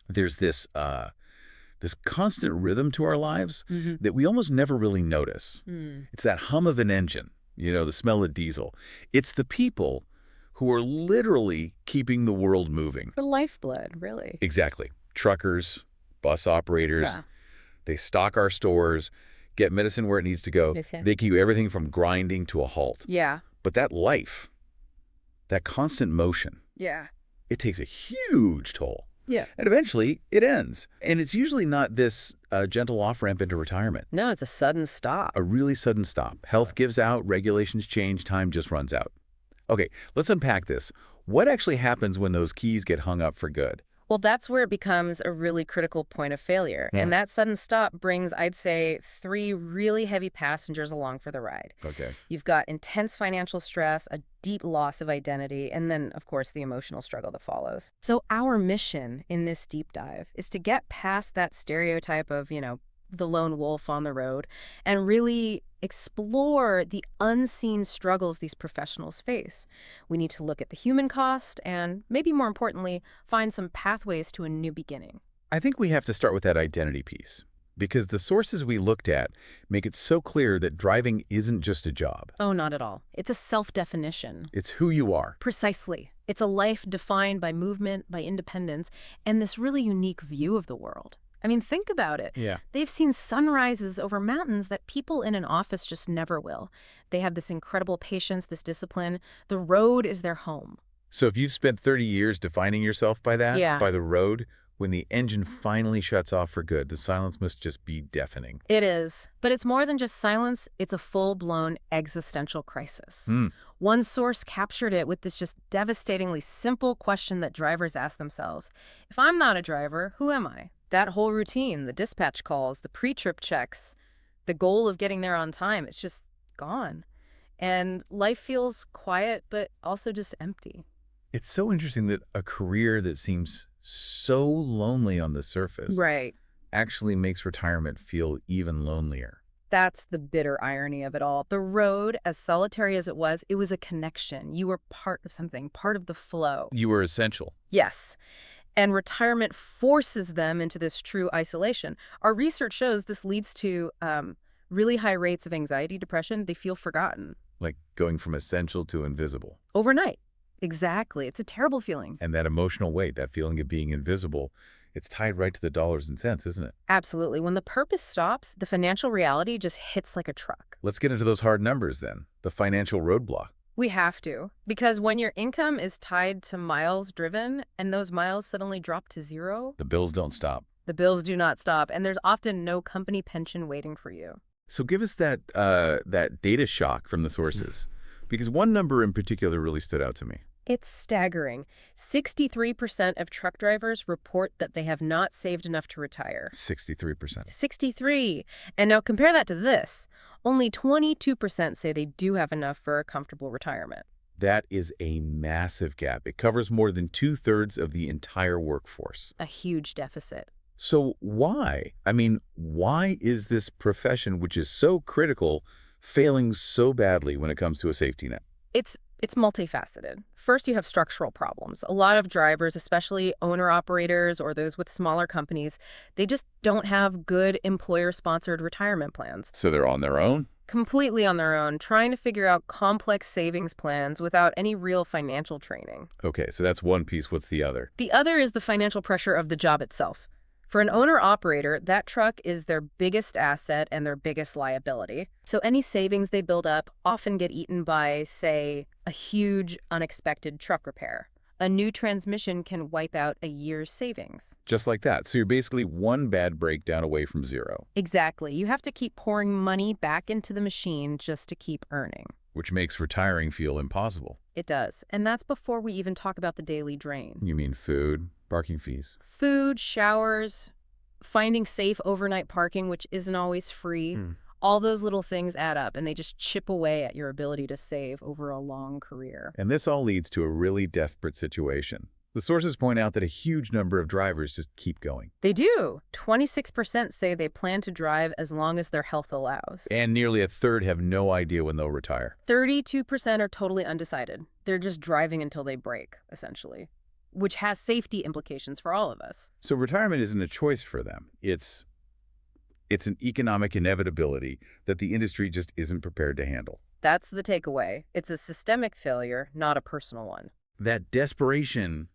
there's this constant rhythm to our lives Hmm. that we almost never really notice. Mm. It's that hum of an engine, the smell of diesel. It's the people who are literally keeping the world moving. The lifeblood, really. Exactly. Truckers, bus operators, Yeah. they stock our stores, get medicine where it needs to go. Yes, yeah. They keep everything from grinding to a halt. Yeah. But that life, that constant motion, Yeah. it takes a huge toll. Yeah. And eventually, it ends. And it's usually not this gentle off-ramp into retirement. No, it's a sudden stop. A really sudden stop. Health gives out, regulations change, time just runs out. Okay, let's unpack this. What actually happens when those keys get hung up for good? Well, that's where it becomes a really critical point of failure. Yeah. And that sudden stop brings, I'd say, 3 really heavy passengers along for the ride. Okay. You've got intense financial stress, a deep loss of identity, and then, of course, the emotional struggle that follows. So our mission in this deep dive is to get past that stereotype of, the lone wolf on the road and really explore the unseen struggles these professionals face. We need to look at the human cost and, maybe more importantly, find some pathways to a new beginning. I think we have to start with that identity piece, because the sources we looked at make it so clear that driving isn't just a job. Oh, not at all. It's a self-definition. It's who you are. Precisely. It's a life defined by movement, by independence, and this really unique view of the world. I mean, think about it. Yeah. They've seen sunrises over mountains that people in an office just never will. They have this incredible patience, this discipline. The road is their home. So if you've spent 30 years defining yourself by that, Yeah. by the road, when the engine finally shuts off for good, the silence must just be deafening. It is. But it's more than just silence. It's a full-blown existential crisis. One source captured it with this just devastatingly simple question that drivers ask themselves. If I'm not a driver, who am I? That whole routine, the dispatch calls, the pre-trip checks, the goal of getting there on time, it's just gone. And life feels quiet, but also just empty. It's so interesting that a career that seems so lonely on the surface Right. actually makes retirement feel even lonelier. That's the bitter irony of it all. The road, as solitary as it was a connection. You were part of something, part of the flow. You were essential. Yes. And retirement forces them into this true isolation. Our research shows this leads to really high rates of anxiety, depression. They feel forgotten. Like going from essential to invisible. Overnight. Exactly. It's a terrible feeling. And that emotional weight, that feeling of being invisible, it's tied right to the dollars and cents, isn't it? Absolutely. When the purpose stops, the financial reality just hits like a truck. Let's get into those hard numbers then. The financial roadblock. We have to. Because when your income is tied to miles driven and those miles suddenly drop to 0, The bills don't stop. the bills do not stop. And there's often no company pension waiting for you. So give us that data shock from the sources, because one number in particular really stood out to me. It's staggering. 63% of truck drivers report that they have not saved enough to retire. 63%. 63. And now compare that to this. Only 22% say they do have enough for a comfortable retirement. That is a massive gap. It covers more than 2/3 of the entire workforce. A huge deficit. So why? I mean, why is this profession, which is so critical, failing so badly when it comes to a safety net? It's multifaceted. First, you have structural problems. A lot of drivers, especially owner-operators or those with smaller companies, they just don't have good employer-sponsored retirement plans. So they're on their own? Completely on their own, trying to figure out complex savings plans without any real financial training. Okay, so that's one piece. What's the other? The other is the financial pressure of the job itself. For an owner-operator, that truck is their biggest asset and their biggest liability. So any savings they build up often get eaten by, say, a huge unexpected truck repair. A new transmission can wipe out a year's savings. Just like that. So you're basically one bad breakdown away from zero, Exactly. You have to keep pouring money back into the machine just to keep earning. which makes retiring feel impossible. It does. And that's before we even talk about the daily drain. You mean food, parking fees? Food, showers, finding safe overnight parking, which isn't always free. All those little things add up, and they just chip away at your ability to save over a long career. And this all leads to a really desperate situation. The sources point out that a huge number of drivers just keep going. They do. 26% say they plan to drive as long as their health allows. And nearly a third have no idea when they'll retire. 32% are totally undecided. They're just driving until they break, essentially. which has safety implications for all of us. So retirement isn't a choice for them. It's an economic inevitability that the industry just isn't prepared to handle. That's the takeaway. It's a systemic failure, not a personal one. That desperation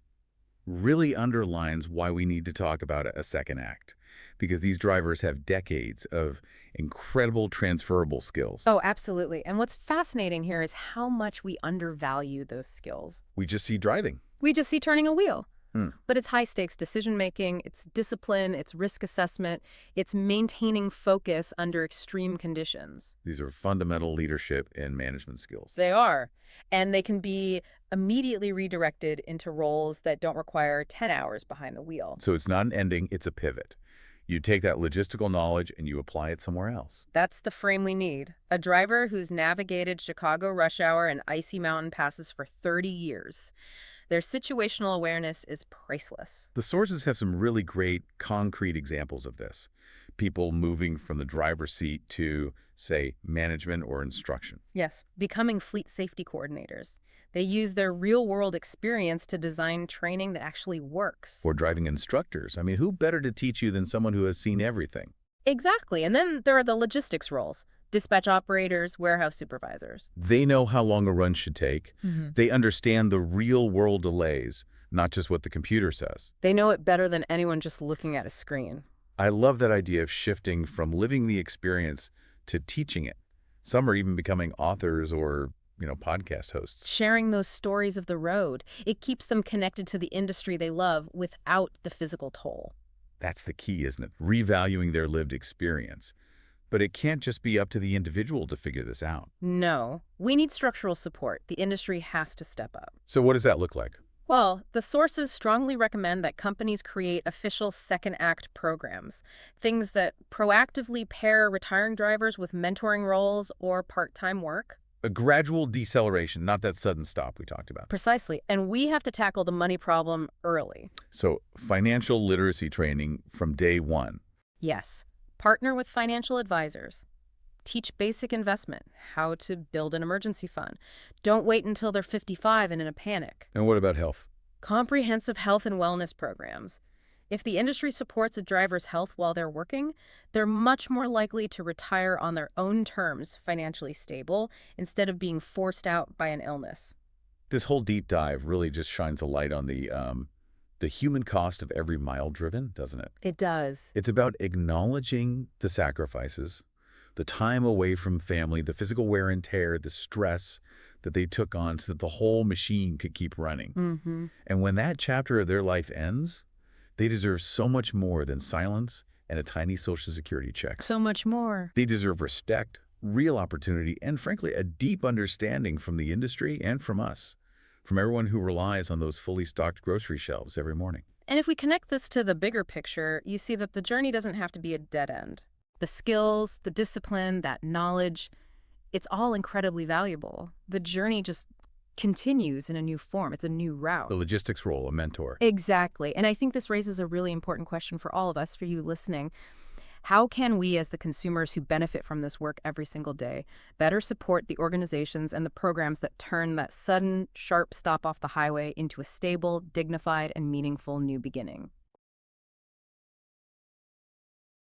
really underlines why we need to talk about a second act, because these drivers have decades of incredible transferable skills. Oh, absolutely. And what's fascinating here is how much we undervalue those skills. We just see driving. We just see turning a wheel. Hmm. But it's high-stakes decision-making, it's discipline, it's risk assessment, it's maintaining focus under extreme conditions. These are fundamental leadership and management skills. They are. And they can be immediately redirected into roles that don't require 10 hours behind the wheel. So it's not an ending, it's a pivot. You take that logistical knowledge and you apply it somewhere else. That's the frame we need. A driver who's navigated Chicago rush hour and icy mountain passes for 30 years. Their situational awareness is priceless. The sources have some really great concrete examples of this. People moving from the driver's seat to, say, management or instruction. Yes, becoming fleet safety coordinators. They use their real-world experience to design training that actually works. Or driving instructors. I mean, who better to teach you than someone who has seen everything? Exactly. And then there are the logistics roles. Dispatch operators, warehouse supervisors. They know how long a run should take. They understand the real-world delays, not just what the computer says. They know it better than anyone just looking at a screen. I love that idea of shifting from living the experience to teaching it. Some are even becoming authors or, podcast hosts. Sharing those stories of the road, it keeps them connected to the industry they love without the physical toll. That's the key, isn't it? Revaluing their lived experience. But it can't just be up to the individual to figure this out. No, we need structural support. The industry has to step up. So what does that look like? Well, the sources strongly recommend that companies create official second act programs, things that proactively pair retiring drivers with mentoring roles or part-time work. A gradual deceleration, not that sudden stop we talked about. Precisely, and we have to tackle the money problem early. So financial literacy training from day one. Yes, partner with financial advisors. Teach basic investment, how to build an emergency fund. Don't wait until they're 55 and in a panic. And what about health? Comprehensive health and wellness programs. If the industry supports a driver's health while they're working, they're much more likely to retire on their own terms, financially stable, instead of being forced out by an illness. This whole deep dive really just shines a light on the human cost of every mile driven, doesn't it? It does. It's about acknowledging the sacrifices, the time away from family, the physical wear and tear, the stress that they took on so that the whole machine could keep running. And when that chapter of their life ends, they deserve so much more than silence and a tiny Social Security check. So much more. They deserve respect, real opportunity, and frankly, a deep understanding from the industry and from us, from everyone who relies on those fully stocked grocery shelves every morning. And if we connect this to the bigger picture, you see that the journey doesn't have to be a dead end. The skills, the discipline, that knowledge, it's all incredibly valuable. The journey just continues in a new form. It's a new route. The logistics role, a mentor. Exactly. And I think this raises a really important question for all of us, for you listening. How can we, as the consumers who benefit from this work every single day, better support the organizations and the programs that turn that sudden, sharp stop off the highway into a stable, dignified, and meaningful new beginning?